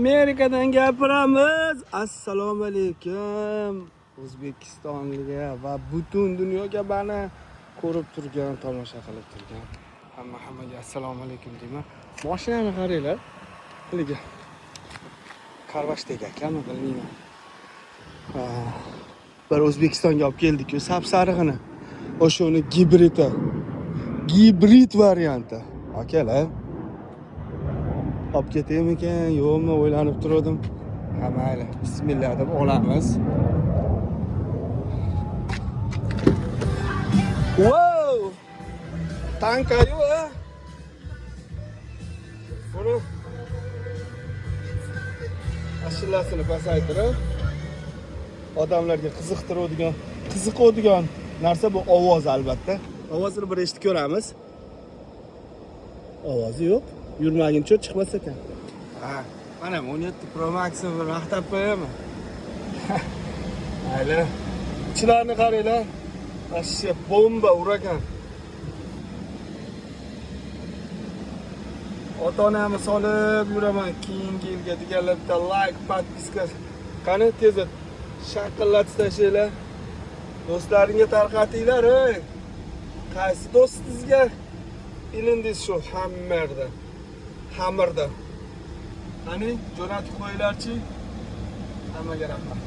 Amerikadan gapiramiz. Assalomu alaykum. O'zbekistonga va butun dunyoga meni ko'rib turgan, tomosha qilib turgan hammaga assalomu alaykum deyman. Mashinani qaranglar. Haliga Karvashdagi ekanmi bilmayman. Bir O'zbekistonga olib keldik-ku, sap-sarig'ini. O'shuni gibrid varianti. Akalar. Olib ketaymikan, yo'qmi o'ylanib turdim. Ha mayli, bismillah deb olamiz. Wow! Tankayu a? Buni ashillasini pasaytirib, odamlarga qiziqadigan narsa bu ovoz albatta. Ovozini bir eshitib ko'ramiz. Ovozi yo'q. Yurmaguncha chiqmas ekan. Ha, mana 17 Pro Max'ni bir maqtab qo'yaman. Mayli. Ichlarni qaranglar. Ashya bomba uragan. Ota-onamni solib yuraman keyingi yilga deganlar bitta like, podpiska qani tezda shaqillatib tashlanglar. Do'stlaringga tarqatinglar, ey. Qaysi do'stingizga ilindingiz shu Hamirda. Qani jo'natib qo'yinglarchi. Hammaga rahmat.